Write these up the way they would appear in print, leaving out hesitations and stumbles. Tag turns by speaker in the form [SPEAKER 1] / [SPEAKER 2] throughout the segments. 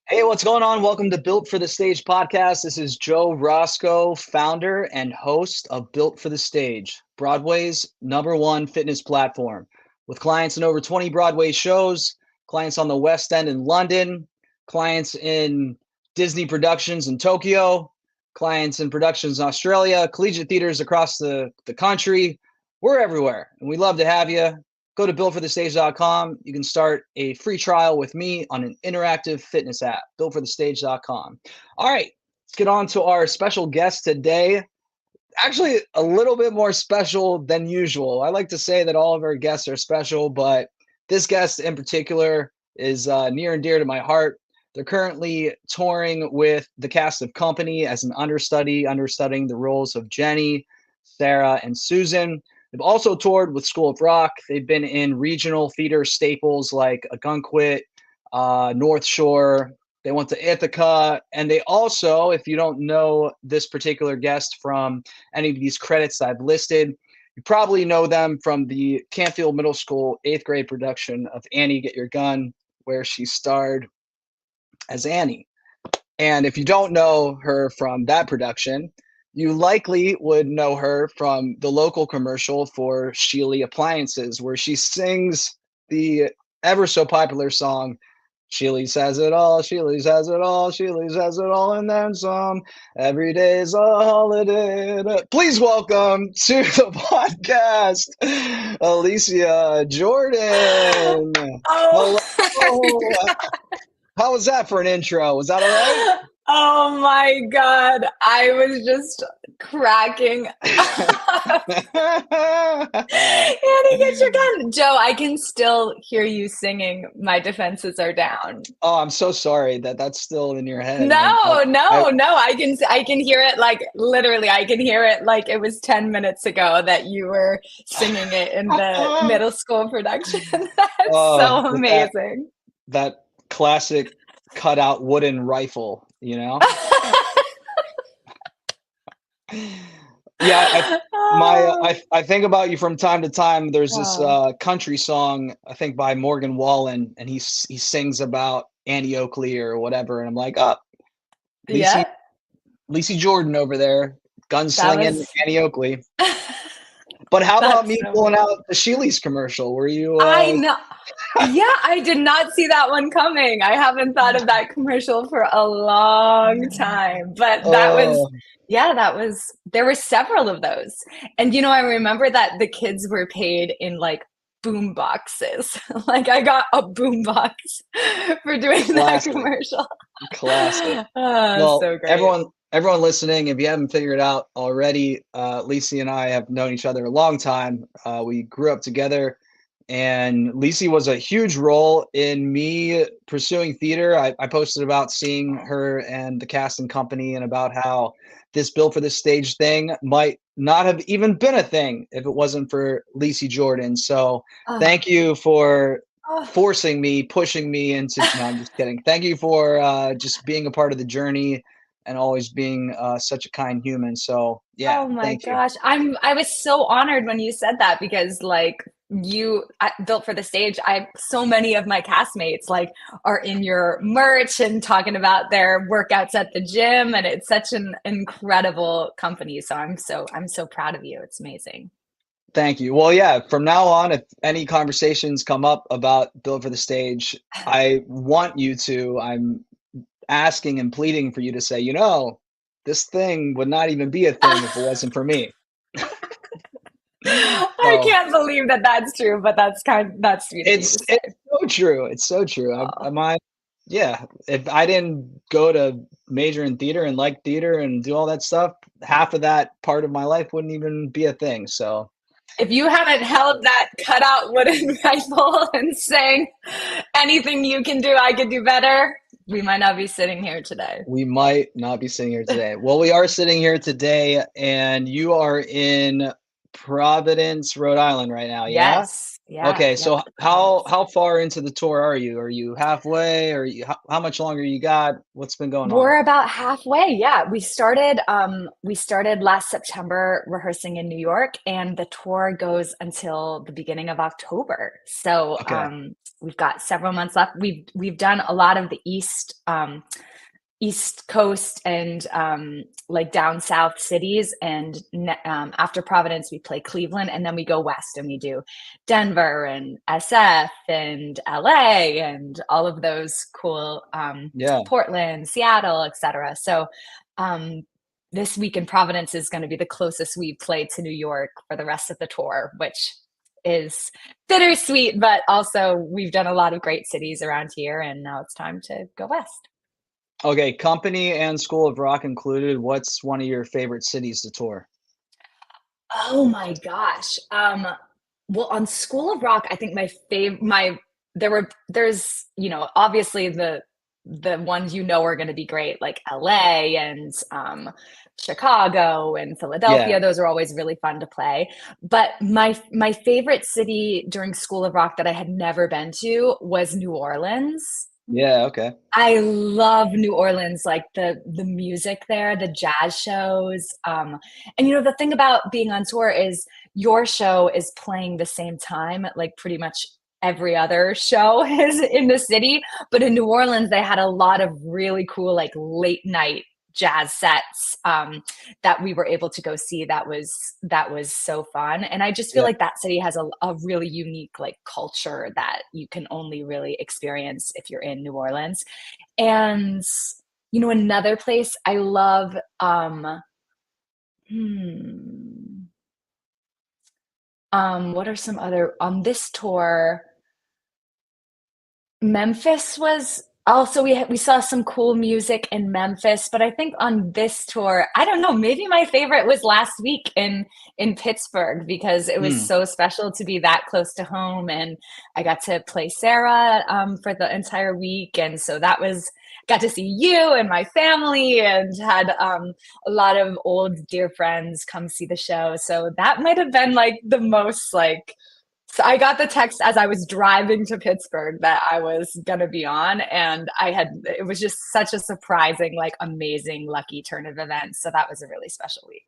[SPEAKER 1] Hey, what's going on? Welcome to Built for the Stage podcast. This is Joe Roscoe, founder and host of Built for the Stage, Broadway's #1 fitness platform. With clients in over 20 Broadway shows, clients on the West End in London, clients in Disney productions in Tokyo, clients in productions in Australia, collegiate theaters across the country. We're everywhere, and we love to have you. Go to builtforthestage.com. You can start a free trial with me on an interactive fitness app, builtforthestage.com. All right, let's get on to our special guest today. Actually, a little bit more special than usual. I like to say that all of our guests are special, but this guest in particular is near and dear to my heart. They're currently touring with the cast of Company as an understudy, understudying the roles of Jenny, Sarah, and Susan. They've also toured with School of Rock. They've been in regional theater staples like Ogunquit, North Shore. They went to Ithaca. And they also, if you don't know this particular guest from any of these credits I've listed, you probably know them from the Canfield Middle School 8th grade production of Annie, Get Your Gun, where she starred as Annie. And if you don't know her from that production, you likely would know her from the local commercial for Sheely Appliances, where she sings the ever so popular song, Sheely's has it all, Sheely's has it all, Sheely's has it all, and then some. Every day's a holiday. Please welcome to the podcast, Alicia Jordan.
[SPEAKER 2] Oh my
[SPEAKER 1] Hello. How was that for an intro? Was that all right?
[SPEAKER 2] God. Oh my God. I was just cracking up. Annie, get your gun. Joe, I can still hear you singing My Defenses Are Down.
[SPEAKER 1] Oh, I'm so sorry that that's still in your head.
[SPEAKER 2] No,
[SPEAKER 1] I
[SPEAKER 2] no, no. I can hear it like literally I can hear it like it was 10 minutes ago that you were singing it in the middle school production. That's so
[SPEAKER 1] with that
[SPEAKER 2] amazing.
[SPEAKER 1] that classic cutout wooden rifle, you know? Yeah,
[SPEAKER 2] Oh,
[SPEAKER 1] I think about you from time to time. There's this
[SPEAKER 2] oh.
[SPEAKER 1] country song I think by Morgan Wallen, and he sings about Annie Oakley or whatever, and I'm like, oh, Lysie
[SPEAKER 2] Yeah,
[SPEAKER 1] Lysie Jordan over there,
[SPEAKER 2] that
[SPEAKER 1] gunslinging
[SPEAKER 2] was
[SPEAKER 1] Annie Oakley. But how about
[SPEAKER 2] that's
[SPEAKER 1] me
[SPEAKER 2] so
[SPEAKER 1] pulling
[SPEAKER 2] funny.
[SPEAKER 1] out the Sheely's commercial? Were you
[SPEAKER 2] I know. Yeah, I did not see that one coming. I haven't thought of that commercial for a long time. But that was,
[SPEAKER 1] oh,
[SPEAKER 2] yeah, there were several of those. And I remember that the kids were paid in like boom boxes. Like I got a boom box for doing that
[SPEAKER 1] classic,
[SPEAKER 2] commercial.
[SPEAKER 1] classic.
[SPEAKER 2] Oh,
[SPEAKER 1] Well,
[SPEAKER 2] so great.
[SPEAKER 1] everyone listening, if you haven't figured it out already, Lysie and I have known each other a long time. We grew up together, and Lysie was a huge role in me pursuing theater. I posted about seeing her and the cast and company, and about how this Built for the Stage thing might not have even been a thing if it wasn't for Lysie Jordan. So
[SPEAKER 2] Oh,
[SPEAKER 1] thank you for
[SPEAKER 2] oh.
[SPEAKER 1] forcing me, pushing me into. No, I'm just kidding. Thank you for just being a part of the journey and always being such a kind human. So yeah,
[SPEAKER 2] Oh my
[SPEAKER 1] thank you.
[SPEAKER 2] gosh. I was so honored when you said that because like Built for the Stage, I so many of my castmates like are in your merch and talking about their workouts at the gym, and it's such an incredible company. So I'm so proud of you. It's amazing.
[SPEAKER 1] Thank you. Well, yeah, from now on, if any conversations come up about Built for the Stage, I want you to, I'm asking and pleading for you to say, this thing would not even be a thing if it wasn't for me.
[SPEAKER 2] I
[SPEAKER 1] So
[SPEAKER 2] can't believe that that's true, but that's sweet of you to say.
[SPEAKER 1] it's so true. It's so true.
[SPEAKER 2] Oh.
[SPEAKER 1] Yeah, if I didn't go to major in theater and like theater and do all that stuff, half of that part of my life wouldn't even be a thing. So
[SPEAKER 2] If you haven't held that cutout wooden rifle and saying anything you can do, I could do better, we might not be sitting here today.
[SPEAKER 1] we might not be sitting here today. Well, we are sitting here today, and you are in Providence, Rhode Island right now, yeah?
[SPEAKER 2] Yes. Yeah,
[SPEAKER 1] Okay,
[SPEAKER 2] yeah,
[SPEAKER 1] so how
[SPEAKER 2] yes.
[SPEAKER 1] how far into the tour are you? Are you halfway? Or how much longer you got? What's been going on?
[SPEAKER 2] We're about halfway. Yeah, we started last September rehearsing in New York, and the tour goes until the beginning of October. So
[SPEAKER 1] Okay.
[SPEAKER 2] we've got several months left. We've done a lot of the East Coast and like down south cities. And after Providence, we play Cleveland, and then we go west and we do Denver and SF and LA and all of those cool
[SPEAKER 1] Yeah.
[SPEAKER 2] Portland, Seattle, etc. So um, this week in Providence is going to be the closest we've played to New York for the rest of the tour, which is bittersweet, but also we've done a lot of great cities around here, and now it's time to go west.
[SPEAKER 1] Okay, company and School of Rock included, what's one of your favorite cities to tour?
[SPEAKER 2] Oh my gosh. Well, on School of Rock, I think my fav my there's, obviously the ones are going to be great, like LA and Chicago and
[SPEAKER 1] Yeah.
[SPEAKER 2] Philadelphia. Those are always really fun to play. But my favorite city during School of Rock that I had never been to was New Orleans.
[SPEAKER 1] Yeah, okay.
[SPEAKER 2] I love New Orleans, like the music there, the jazz shows. And the thing about being on tour is your show is playing the same time, like pretty much every other show is in the city. But in New Orleans, they had a lot of really cool, like late night jazz sets that we were able to go see. That was so fun. And I just feel
[SPEAKER 1] Yeah.
[SPEAKER 2] like that city has a really unique like culture that you can only really experience if you're in New Orleans. And another place I love, hmm, what are some other on this tour? Memphis was also we saw some cool music in Memphis, but I think on this tour, I don't know, maybe my favorite was last week in Pittsburgh because it was
[SPEAKER 1] Hmm.
[SPEAKER 2] so special to be that close to home, and I got to play Sarah for the entire week, and so that was got to see you and my family, and had a lot of old dear friends come see the show. So that might have been like the most like so I got the text as I was driving to Pittsburgh that I was gonna be on, and it was just such a surprising, like amazing, lucky turn of events. So that was a really special week.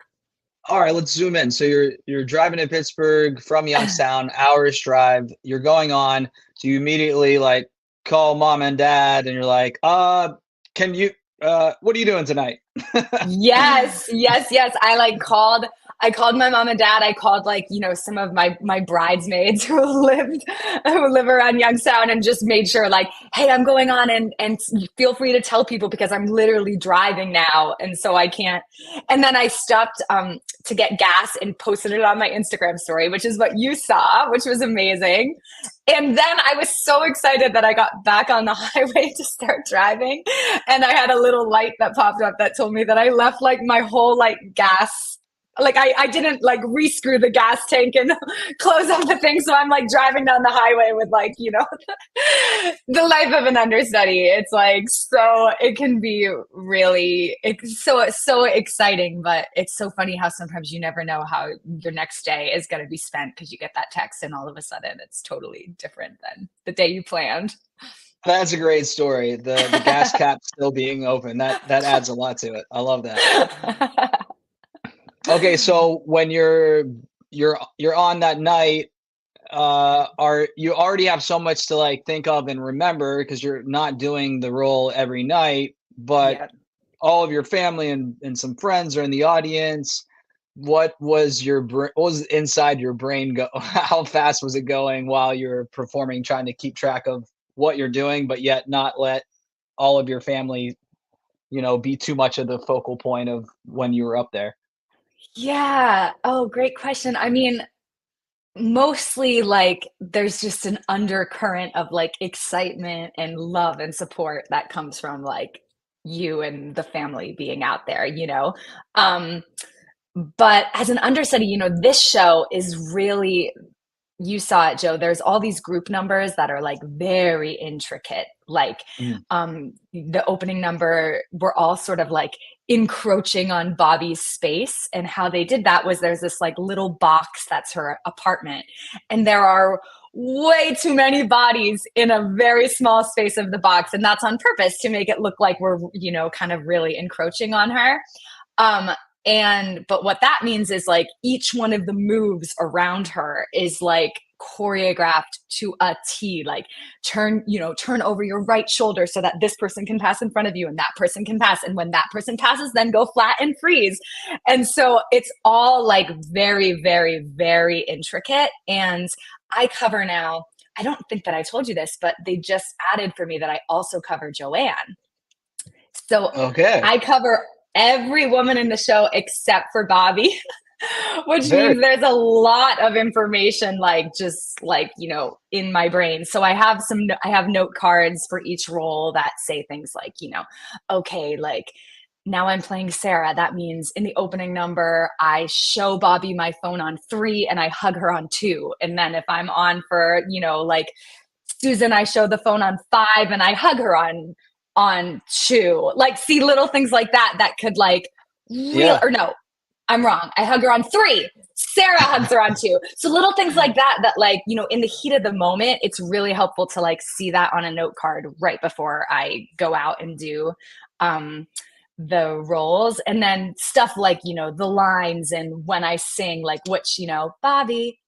[SPEAKER 1] All right, let's zoom in. So you're driving to Pittsburgh from Youngstown, hours drive. You're going on. So you immediately like call mom and dad and you're like, can you what are you doing tonight?
[SPEAKER 2] Yes, yes, yes. I called my mom and dad. I called like, some of my bridesmaids who live around Youngstown, and just made sure like, hey, I'm going on, and feel free to tell people because I'm literally driving now, and so I can't. And then I stopped to get gas and posted it on my Instagram story, which is what you saw, which was amazing. And then I was so excited that I got back on the highway to start driving, and I had a little light that popped up that told me that I left like my whole like gas, like I didn't like rescrew the gas tank and close up the thing. So I'm like driving down the highway with like, the life of an understudy. It's like, so it can be really, it's so exciting, but it's so funny how sometimes you never know how your next day is going to be spent because you get that text and all of a sudden it's totally different than the day you planned.
[SPEAKER 1] That's a great story. The gas cap still being open. That adds a lot to it. I love that. Okay, so when you're on that night, are you already have so much to like think of and remember because you're not doing the role every night, but
[SPEAKER 2] Yeah.
[SPEAKER 1] all of your family and some friends are in the audience. What was inside your brain go how fast was it going while you're performing, trying to keep track of what you're doing, but yet not let all of your family, be too much of the focal point of when you were up there?
[SPEAKER 2] Yeah. Oh, great question. I mean, mostly like there's just an undercurrent of like excitement and love and support that comes from like you and the family being out there, um but as an understudy, this show is really, you saw it, Joe. There's all these group numbers that are like very intricate. Like
[SPEAKER 1] Mm.
[SPEAKER 2] the opening number, we're all sort of like encroaching on Bobby's space. And how they did that was there's this like little box that's her apartment. And there are way too many bodies in a very small space of the box. And that's on purpose to make it look like we're, kind of really encroaching on her. But what that means is like each one of the moves around her is like choreographed to a T, like turn over your right shoulder so that this person can pass in front of you and that person can pass. And when that person passes, then go flat and freeze. And so it's all like very, very, very intricate. And I cover now, I don't think that I told you this, but they just added for me that I also cover Joanne. So
[SPEAKER 1] Okay.
[SPEAKER 2] I cover every woman in the show except for Bobby, which means there's a lot of information, like just like, in my brain. So I have note cards for each role that say things like, okay, like now I'm playing Sarah. That means in the opening number, I show Bobby my phone on 3 and I hug her on 2. And then if I'm on for, like Susan, I show the phone on 5 and I hug her on 2. Like, see little things like that could like or no, I'm wrong. I hug her on 3. Sarah hugs her on 2. So little things like that like, in the heat of the moment, it's really helpful to like see that on a note card right before I go out and do the roles. And then stuff like, the lines and when I sing, like which, Bobby,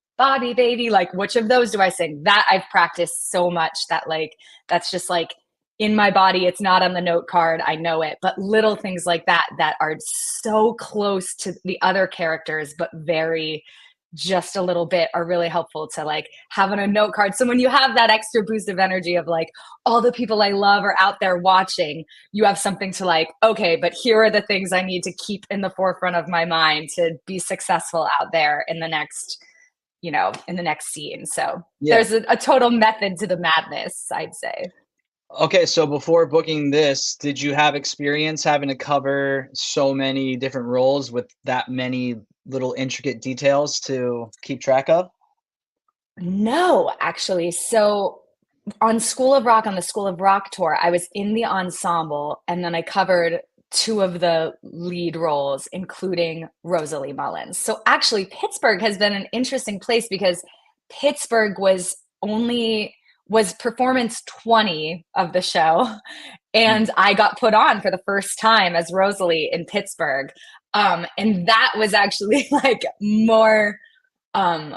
[SPEAKER 2] baby, like which of those do I sing? That I've practiced so much that like, that's just like in my body. It's not on the note card. I know it, but little things like that are so close to the other characters, but very just a little bit, are really helpful to like have on a note card. So when you have that extra boost of energy of like all the people I love are out there watching, you have something to like, okay, but here are the things I need to keep in the forefront of my mind to be successful out there in the next, in the next scene. So there's a total method to the madness, I'd say.
[SPEAKER 1] Okay, so before booking this, did you have experience having to cover so many different roles with that many little intricate details to keep track of?
[SPEAKER 2] No, actually. So on the School of Rock tour, I was in the ensemble and then I covered 2 of the lead roles, including Rosalie Mullins. So actually, Pittsburgh has been an interesting place because Pittsburgh was performance 20 of the show. And I got put on for the first time as Rosalie in Pittsburgh. And that was actually like more, do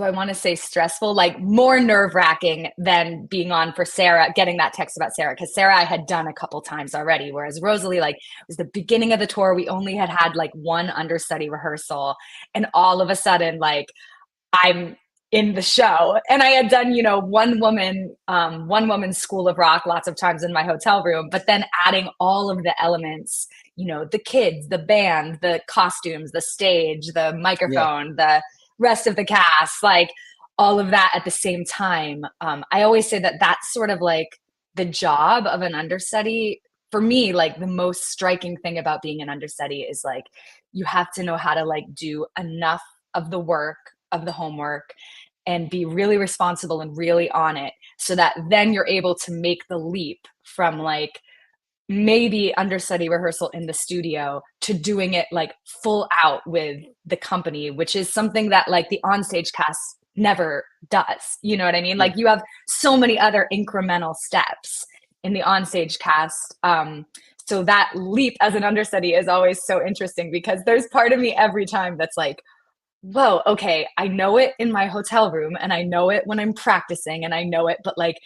[SPEAKER 2] I want to say stressful, like more nerve-wracking than being on for Sarah, getting that text about Sarah, because Sarah I had done a couple times already, whereas Rosalie, like, it was the beginning of the tour. We only had like one understudy rehearsal, and all of a sudden, like, I'm in the show. And I had done, one woman School of Rock lots of times in my hotel room, but then adding all of the elements, the kids, the band, the costumes, the stage, the microphone, the rest of the cast, like all of that at the same time. I always say that that's sort of like the job of an understudy. For me, like the most striking thing about being an understudy is like, you have to know how to like do enough of the work, of the homework, and be really responsible and really on it so that then you're able to make the leap from like maybe understudy rehearsal in the studio to doing it like full out with the company, which is something that like the onstage cast never does. You know what I mean? Like you have so many other incremental steps in the onstage cast. So that leap as an understudy is always so interesting because there's part of me every time that's like, whoa, okay, I know it in my hotel room and I know it when I'm practicing and I know it, but like,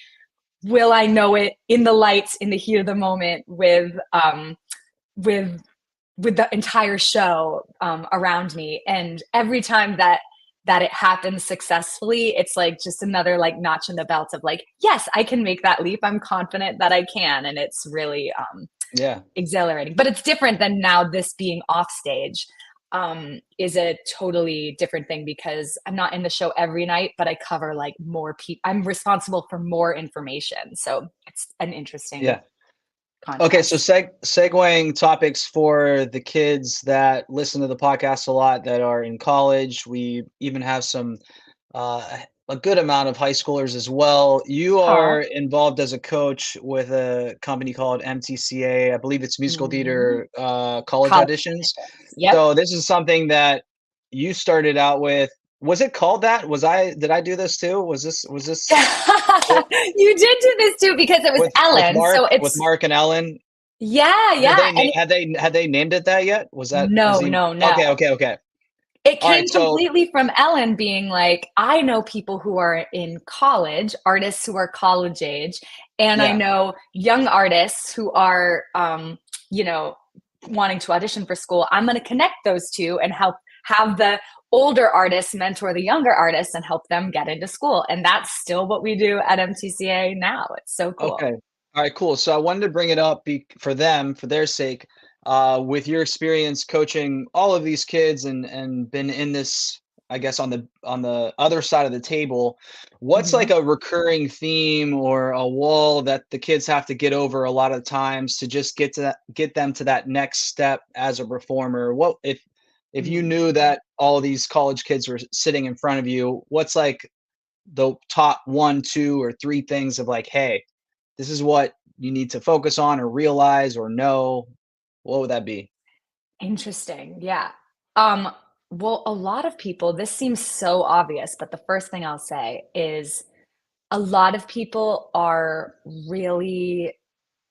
[SPEAKER 2] will I know it in the lights, in the heat of the moment with the entire show around me? And every time that it happens successfully, it's like just another like notch in the belt of like, yes, I can make that leap. I'm confident that I can. And it's really exhilarating. But it's different than now this being off stage. Is a totally different thing because I'm not in the show every night, but I cover like more people. I'm responsible for more information. So it's an interesting contrast.
[SPEAKER 1] Okay, so segueing topics for the kids that listen to the podcast a lot that are in college. We even have some a good amount of high schoolers as well. You are involved as a coach with a company called MTCA. I believe it's musical theater college auditions.
[SPEAKER 2] Yep.
[SPEAKER 1] So this is something that you started out with Was it called that? Did I do this too? Was this
[SPEAKER 2] You did do this too because it was Ellen. So
[SPEAKER 1] with
[SPEAKER 2] it's
[SPEAKER 1] Mark and Ellen?
[SPEAKER 2] yeah,
[SPEAKER 1] Did
[SPEAKER 2] yeah.
[SPEAKER 1] they
[SPEAKER 2] And
[SPEAKER 1] had they named it that yet? Was
[SPEAKER 2] no,
[SPEAKER 1] he
[SPEAKER 2] no, no.
[SPEAKER 1] okay, okay, okay.
[SPEAKER 2] It
[SPEAKER 1] All right,
[SPEAKER 2] came
[SPEAKER 1] so
[SPEAKER 2] completely from Ellen being like, I know people who are in college, artists who are college age, and I
[SPEAKER 1] yeah.
[SPEAKER 2] know young artists who are, you know, wanting to audition for school. I'm going to connect those two and help have the older artists mentor the younger artists and help them get into school. And that's still what we do at MTCA now. It's so cool.
[SPEAKER 1] Okay. All right, cool. So I wanted to bring it up for them, for their sake, with your experience coaching all of these kids and been in this, I guess, on the other side of the table. What's like
[SPEAKER 2] Mhm.
[SPEAKER 1] a recurring theme or a wall that the kids have to get over a lot of times to just get them to that next step as a performer? What if you
[SPEAKER 2] Mm.
[SPEAKER 1] knew that all these college kids were sitting in front of you, what's like the top one, two, or three things of like, hey, this is what you need to focus on or realize or know? What would that be?
[SPEAKER 2] Interesting. Yeah. Um, well, a lot of people, this seems so obvious, but the first thing I'll say is a lot of people are really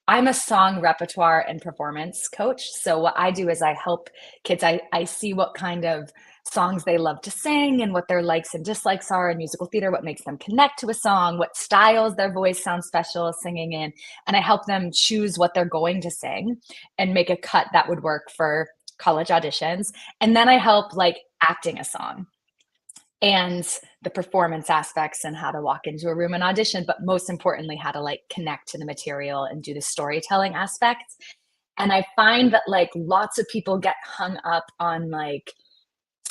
[SPEAKER 2] I'm a song repertoire and performance coach. So what I do is I help kids. I see what kind of songs they love to sing and what their likes and dislikes are in musical theater, what makes them connect to a song, what styles their voice sounds special singing in. And I help them choose what they're going to sing and make a cut that would work for college auditions. And then I help like acting a song and the performance aspects and how to walk into a room and audition, but most importantly, how to like connect to the material and do the storytelling aspects. And I find that like lots of people get hung up on like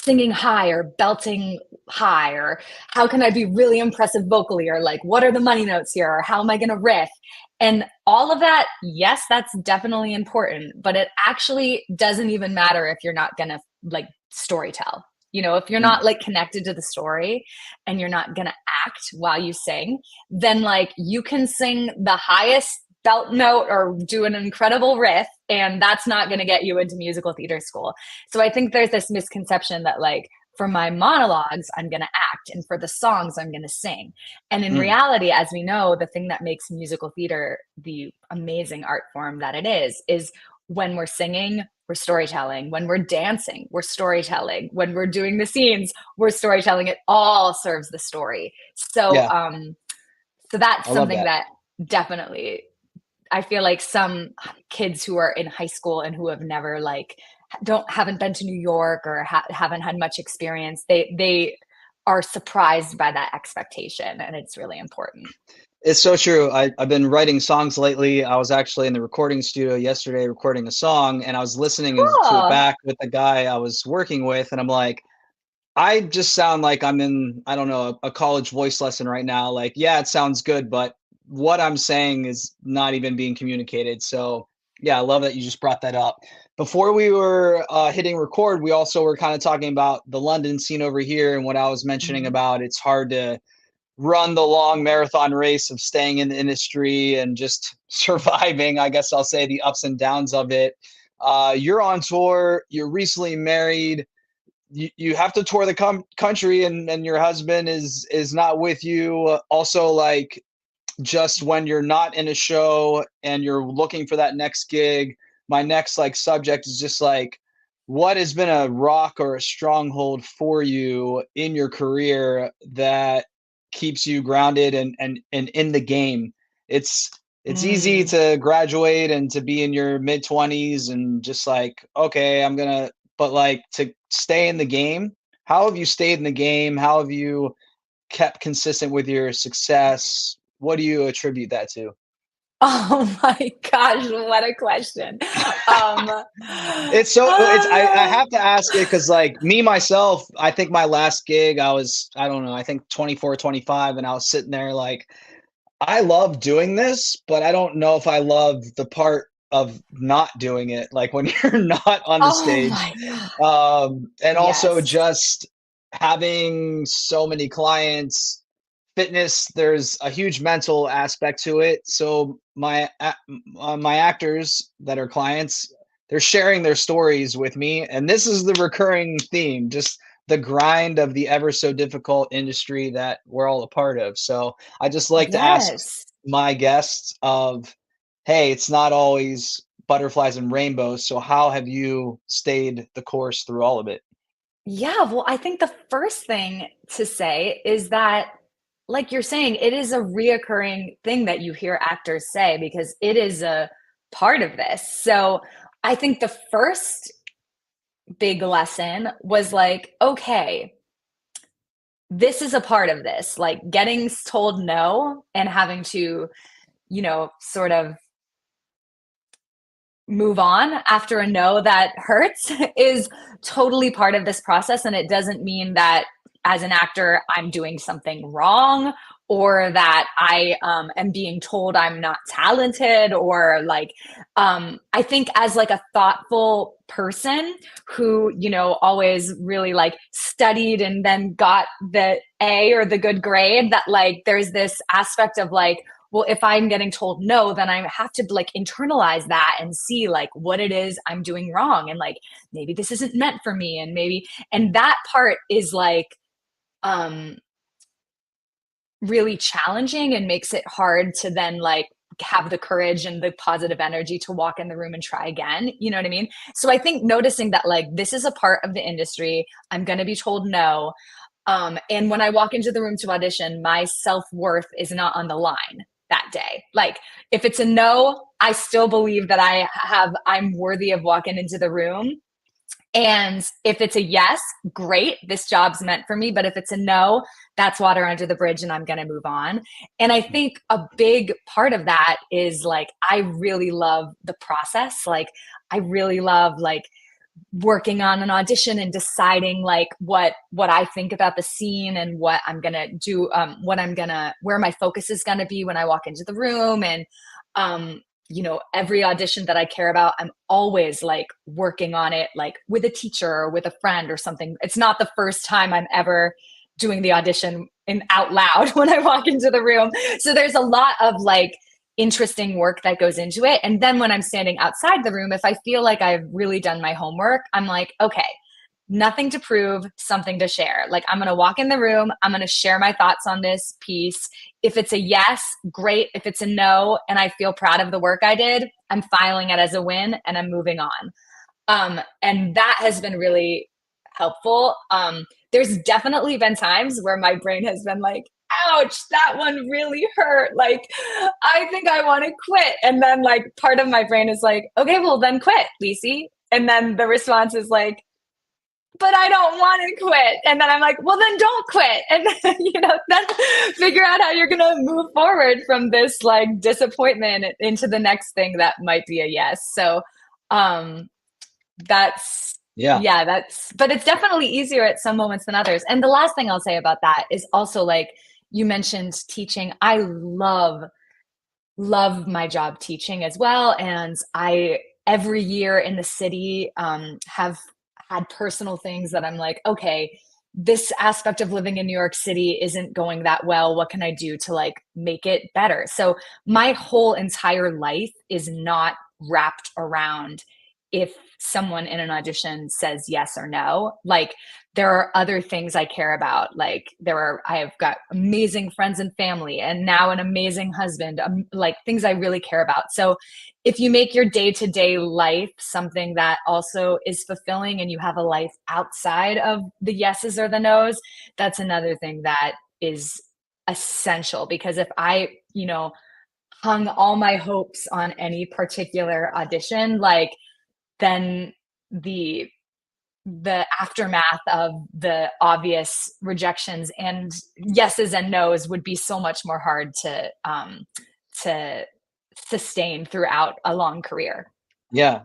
[SPEAKER 2] singing high or belting high or how can I be really impressive vocally or like what are the money notes here or how am I going to riff? And all of that, yes, that's definitely important, but it actually doesn't even matter if you're not going to like story tell. You know, if you're
[SPEAKER 1] Mm,
[SPEAKER 2] not like connected to the story and you're not going to act while you sing, then like you can sing the highest belt note or do an incredible riff and that's not going to get you into musical theater school. So I think there's this misconception that like for my monologues, I'm going to act, and for the songs, I'm going to sing. And in
[SPEAKER 1] mm,
[SPEAKER 2] reality, as we know, the thing that makes musical theater the amazing art form that it is when we're singing, we're storytelling. When we're dancing, we're storytelling. When we're doing the scenes, we're storytelling. It all serves the story.
[SPEAKER 1] yeah,
[SPEAKER 2] So that's
[SPEAKER 1] I love
[SPEAKER 2] something
[SPEAKER 1] that.
[SPEAKER 2] that definitely I feel like some kids who are in high school and who have never like haven't been to New York or haven't had much experience, they are surprised by that expectation, and it's really important.
[SPEAKER 1] It's so true. I've been writing songs lately. I was actually in the recording studio yesterday recording a song, and I was listening to it
[SPEAKER 2] Cool.
[SPEAKER 1] back with the guy I was working with, and I'm like, I just sound like I'm in, I don't know, a college voice lesson right now. Like, yeah, it sounds good, but what I'm saying is not even being communicated. So, yeah, I love that you just brought that up. Before we were hitting record, we also were kind of talking about the London scene over here and what I was mentioning
[SPEAKER 2] Mhm.
[SPEAKER 1] about it's hard to run the long marathon race of staying in the industry and just surviving, I guess I'll say, the ups and downs of it. You're on tour, you're recently married, you have to tour the country and your husband is not with you. Also, like just when you're not in a show and you're looking for that next gig, my next like subject is just like what has been a rock or a stronghold for you in your career that keeps you grounded and in the game. It's easy
[SPEAKER 2] Mm.
[SPEAKER 1] to graduate and to be in your mid 20s and just like okay, I'm going to but like to stay in the game. How have you stayed in the game? How have you kept consistent with your success? What do you attribute that to?
[SPEAKER 2] Oh my gosh, what a question. Um,
[SPEAKER 1] It's I
[SPEAKER 2] uh,
[SPEAKER 1] have to ask it because like me myself, I think my last gig I was I don't know, I think 24, 25, and I was sitting there like I love doing this, but I don't know if I love the part of not doing it, like when you're not on the
[SPEAKER 2] oh
[SPEAKER 1] stage.
[SPEAKER 2] my God.
[SPEAKER 1] And also
[SPEAKER 2] Yes.
[SPEAKER 1] just having so many clients, fitness, there's a huge mental aspect to it. So my actors that are clients, they're sharing their stories with me, and this is the recurring theme. Just the grind of the ever so difficult industry that we're all a part of. So I just like to ask
[SPEAKER 2] Yes.
[SPEAKER 1] my guests of, hey, it's not always butterflies and rainbows. So how have you stayed the course through all of it?
[SPEAKER 2] Yeah, well, I think the first thing to say is that, like you're saying, it is a reoccurring thing that you hear actors say because it is a part of this. So I think the first big lesson was like, okay, this is a part of this, like getting told no and having to, sort of move on after a no that hurts is totally part of this process. And it doesn't mean that as an actor, I'm doing something wrong or that I am being told I'm not talented or like, I think as like a thoughtful person who, always really like studied and then got the A or the good grade, that like there's this aspect of like, well, if I'm getting told no, then I have to like internalize that and see like what it is I'm doing wrong. And like, maybe this isn't meant for me. And maybe, and that part is like, um, really challenging and makes it hard to then like have the courage and the positive energy to walk in the room and try again. You know what I mean? So I think noticing that like this is a part of the industry, I'm going to be told no. And when I walk into the room to audition, my self-worth is not on the line that day. Like if it's a no, I still believe that I'm worthy of walking into the room. And if it's a yes, great, this job's meant for me. But if it's a no, that's water under the bridge and I'm going to move on. And I think a big part of that is like, I really love the process. Like, I really love like working on an audition and deciding like what I think about the scene and what I'm gonna do, where my focus is gonna be when I walk into the room. And every audition that I care about, I'm always like working on it like with a teacher or with a friend or something. It's not the first time I'm ever doing the audition in out loud when I walk into the room. So there's a lot of like interesting work that goes into it. And then when I'm standing outside the room, if I feel like I've really done my homework, I'm like, okay, nothing to prove, something to share. Like I'm going to walk in the room, I'm going to share my thoughts on this piece. If it's a yes, great. If it's a no, and I feel proud of the work I did, I'm filing it as a win and I'm moving on. And that has been really helpful. There's definitely been times where my brain has been like, ouch, that one really hurt. Like, I think I want to quit. And then, like, part of my brain is like, okay, well, then quit, Lysie. And then the response is like, but I don't want to quit. And then I'm like, well, then don't quit. And then, then figure out how you're going to move forward from this like disappointment into the next thing that might be a yes. So, that's
[SPEAKER 1] Yeah.
[SPEAKER 2] yeah, but it's definitely easier at some moments than others. And the last thing I'll say about that is also like you mentioned teaching. I love my job teaching as well. And I every year in the city have had personal things that I'm like, okay, this aspect of living in New York City isn't going that well. What can I do to like make it better? So my whole entire life is not wrapped around if someone in an audition says yes or no. Like there are other things I care about. Like I have got amazing friends and family and now an amazing husband, like things I really care about. So if you make your day-to-day life something that also is fulfilling and you have a life outside of the yeses or the nos, that's another thing that is essential. Because if I, hung all my hopes on any particular audition, like then the aftermath of the obvious rejections and yeses and nos would be so much more hard to sustain throughout a long career.
[SPEAKER 1] Yeah.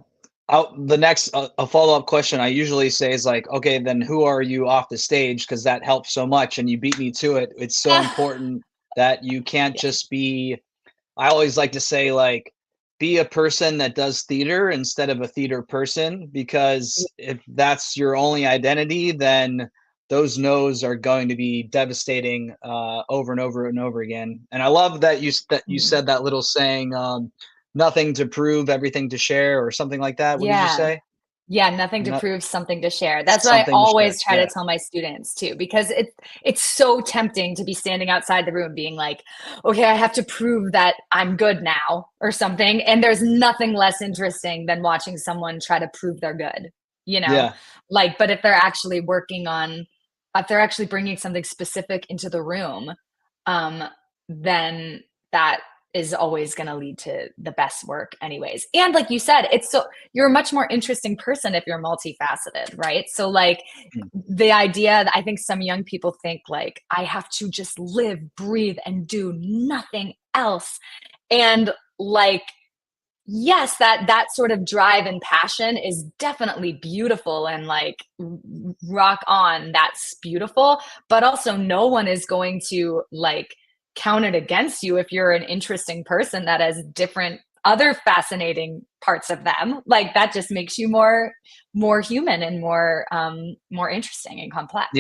[SPEAKER 1] The next a follow-up question I usually say is like, okay, then who are you off the stage? Because that helps so much. And you beat me to it. It's so important that you can't
[SPEAKER 2] Yeah.
[SPEAKER 1] just be, I always like to say, like, be a person that does theater instead of a theater person, because if that's your only identity, then those no's are going to be devastating over and over and over again. And I love that you said that little saying, nothing to prove, everything to share, or something like that. What did you
[SPEAKER 2] Yeah.
[SPEAKER 1] say?
[SPEAKER 2] Yeah, nothing to
[SPEAKER 1] Not
[SPEAKER 2] prove, something to share. That's what I
[SPEAKER 1] something to share.
[SPEAKER 2] always try
[SPEAKER 1] Yeah.
[SPEAKER 2] to tell my students too, because it's so tempting to be standing outside the room being like, okay, I have to prove that I'm good now or something. And there's nothing less interesting than watching someone try to prove they're good, you know?
[SPEAKER 1] Yeah.
[SPEAKER 2] Like, but if they're actually working on, if they're actually bringing something specific into the room, um, then that is always going to lead to the best work anyways. And like you said, it's so you're a much more interesting person if you're multifaceted, right? So like
[SPEAKER 1] Mm.
[SPEAKER 2] the idea that I think some young people think like I have to just live, breathe and do nothing else. And like yes, that sort of drive and passion is definitely beautiful and like rock on, that's beautiful, but also no one is going to like count it against you if you're an interesting person that has different other fascinating parts of them. Like that just makes you more human and more interesting and
[SPEAKER 1] Yeah.
[SPEAKER 2] complex.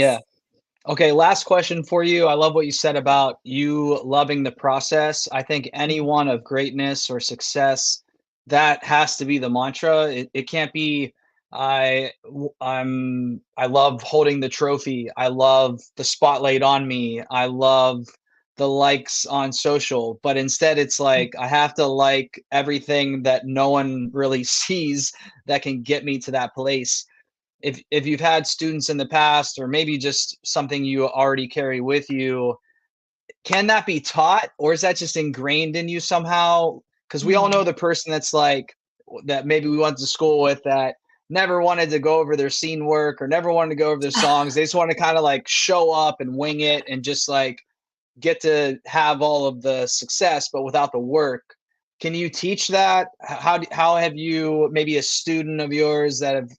[SPEAKER 1] Okay, last question for you. I love what you said about you loving the process. I think anyone of greatness or success, that has to be the mantra. It can't be I love holding the trophy. I love the spotlight on me. I love the likes on social, but instead it's like I have to like everything that no one really sees that can get me to that place. If you've had students in the past or maybe just something you already carry with you, can that be taught or is that just ingrained in you somehow? Because we all know
[SPEAKER 2] Mhm.
[SPEAKER 1] the person that's like that maybe we went to school with that never wanted to go over their scene work or never wanted to go over their songs. They just want to kind of like show up and wing it and just like get to have all of the success, but without the work. Can you teach that? How have you, maybe a student of yours that have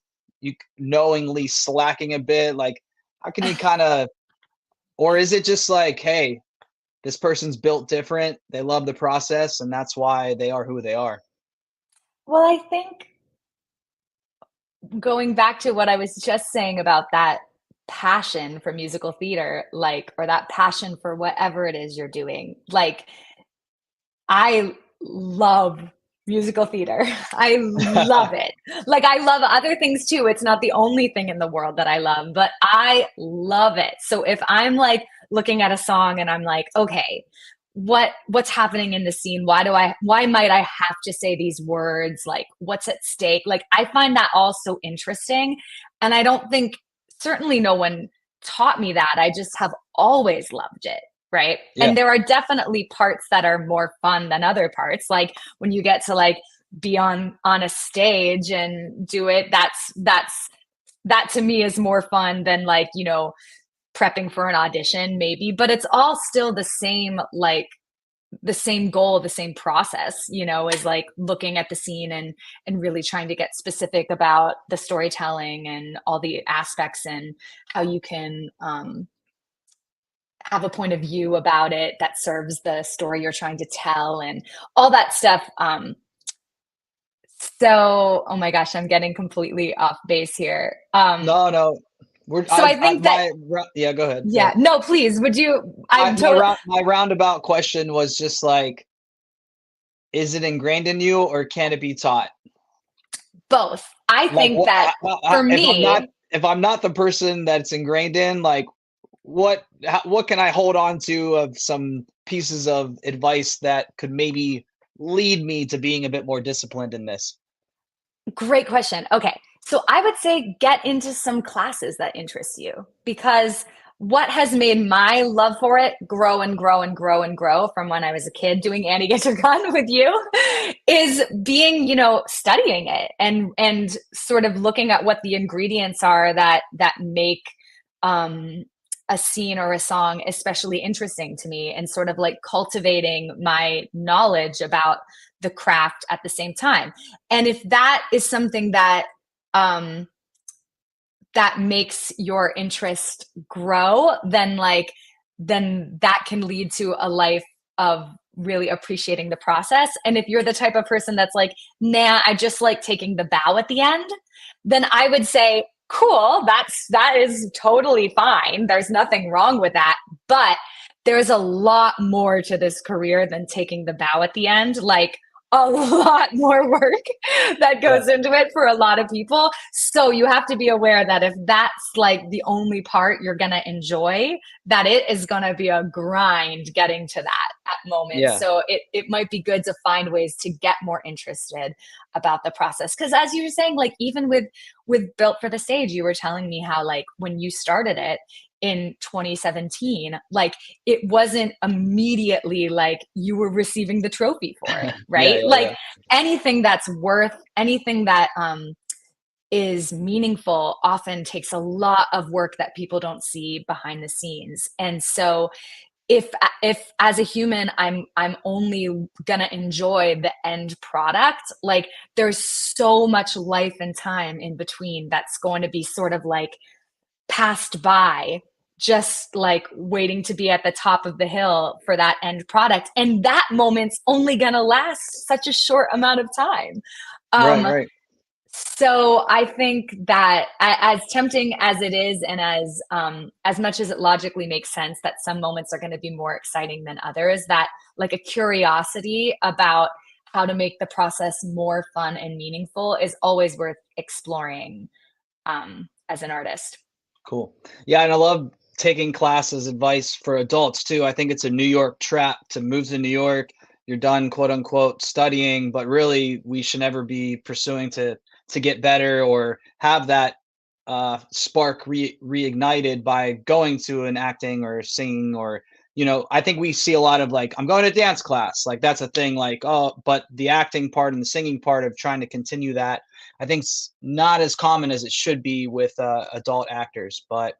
[SPEAKER 1] you knowingly slacking a bit, like how can you kind of, or is it just like, hey, this person's built different, they love the process and that's why they are who they are?
[SPEAKER 2] Well, I think going back to what I was just saying about that passion for musical theater, like, or that passion for whatever it is you're doing, like, I love musical theater. I love it. Like, I love other things too. It's not the only thing in the world that I love, but I love it. So if I'm like looking at a song and I'm like, okay, what's happening in the scene? Why might I have to say these words? Like, what's at stake? Like, I find that all so interesting. And I don't think, certainly no one taught me that. I just have always loved it. Right.
[SPEAKER 1] Yeah.
[SPEAKER 2] And there are definitely parts that are more fun than other parts. Like when you get to like be on a stage and do it, that to me is more fun than like, you know, prepping for an audition maybe, but it's all still the same, like the same goal, the same process, you know, is like looking at the scene and really trying to get specific about the storytelling and all the aspects and how you can have a point of view about it that serves the story you're trying to tell and all that stuff. So, oh my gosh, I'm getting completely off base here.
[SPEAKER 1] No, no. We're
[SPEAKER 2] So I think that,
[SPEAKER 1] yeah, go ahead. Go
[SPEAKER 2] yeah,
[SPEAKER 1] ahead.
[SPEAKER 2] no, please, would you? I'm totally
[SPEAKER 1] My roundabout question was just like, is it ingrained in you or can it be taught?
[SPEAKER 2] both. I
[SPEAKER 1] Like
[SPEAKER 2] think
[SPEAKER 1] what
[SPEAKER 2] that for me,
[SPEAKER 1] if I'm not the person that's ingrained in, like what can I hold on to of some pieces of advice that could maybe lead me to being a bit more disciplined in this?
[SPEAKER 2] great question. Okay. So I would say get into some classes that interest you because what has made my love for it grow and grow and grow and grow from when I was a kid doing Annie Get Your Gun with you is being, you know, studying it and sort of looking at what the ingredients are that make um a scene or a song especially interesting to me and sort of like cultivating my knowledge about the craft at the same time. And if that is something um that makes your interest grow, then like then that can lead to a life of really appreciating the process. And if you're the type of person that's like, nah, I just like taking the bow at the end, then I would say, cool, that is totally fine. There's nothing wrong with that. But there's a lot more to this career than taking the bow at the end. Like a lot more work that
[SPEAKER 1] Yeah.
[SPEAKER 2] goes into it for a lot of people. So you have to be aware that if that's like the only part you're going to enjoy, that it is going to be a grind getting to that at moments.
[SPEAKER 1] Yeah.
[SPEAKER 2] So it might be good to find ways to get more interested about the process. Cause as you were saying, like even with Built for the Stage, you were telling me how like when you started it in 2017, like it wasn't immediately like you were receiving the trophy for it,
[SPEAKER 1] Yeah.
[SPEAKER 2] right?
[SPEAKER 1] Yeah.
[SPEAKER 2] Like
[SPEAKER 1] Yeah.
[SPEAKER 2] anything that's worth anything that is meaningful often takes a lot of work that people don't see behind the scenes. And so if as a human I'm only gonna enjoy the end product, like there's so much life and time in between that's going to be sort of like passed by, just like waiting to be at the top of the hill for that end product, and that moment's only going to last such a short amount of time.
[SPEAKER 1] Right.
[SPEAKER 2] um
[SPEAKER 1] Right.
[SPEAKER 2] so I think that as tempting as it is, and as much as it logically makes sense that some moments are going to be more exciting than others, that like a curiosity about how to make the process more fun and meaningful is always worth exploring as an artist.
[SPEAKER 1] Cool. Yeah, and I love taking classes advice for adults too. I think it's a New York trap to move to New York. You're done, quote unquote, studying, but really we should never be pursuing to get better or have that spark reignited by going to an acting or singing or I think we see a lot of like I'm going to dance class, like that's a thing, like oh, but the acting part and the singing part of trying to continue that I think it's not as common as it should be with adult actors. But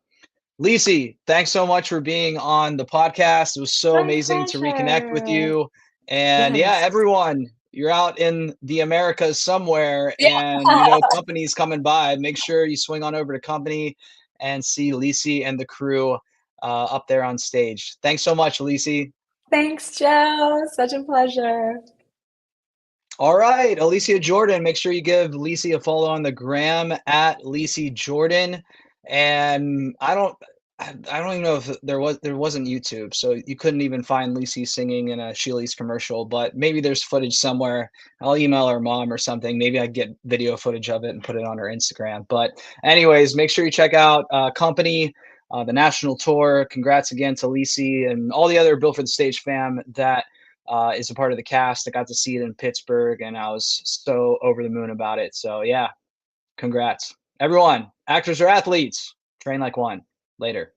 [SPEAKER 1] Lysie, thanks so much for being on the podcast. It was so
[SPEAKER 2] My
[SPEAKER 1] amazing to reconnect with
[SPEAKER 2] pleasure.
[SPEAKER 1] you. And yeah,
[SPEAKER 2] Yes.
[SPEAKER 1] everyone, you're out in the Americas somewhere
[SPEAKER 2] Yeah.
[SPEAKER 1] and company's coming by. Make sure you swing on over to company and see Lysie and the crew up there on stage. Thanks so much, Lysie.
[SPEAKER 2] Thanks, Joe. Such a pleasure.
[SPEAKER 1] All right, Alicia Jordan. Make sure you give Lysie a follow on the gram at Lysie Jordan. And I don't even know if there wasn't YouTube, so you couldn't even find Lysie singing in a Sheely's commercial. But maybe there's footage somewhere. I'll email her mom or something. Maybe I get video footage of it and put it on her Instagram. But anyways, make sure you check out Company, the national tour. Congrats again to Lysie and all the other Built for the Stage fam that is a part of the cast. I got to see it in Pittsburgh, and I was so over the moon about it. So yeah, congrats, everyone. Actors or athletes, train like one. Later.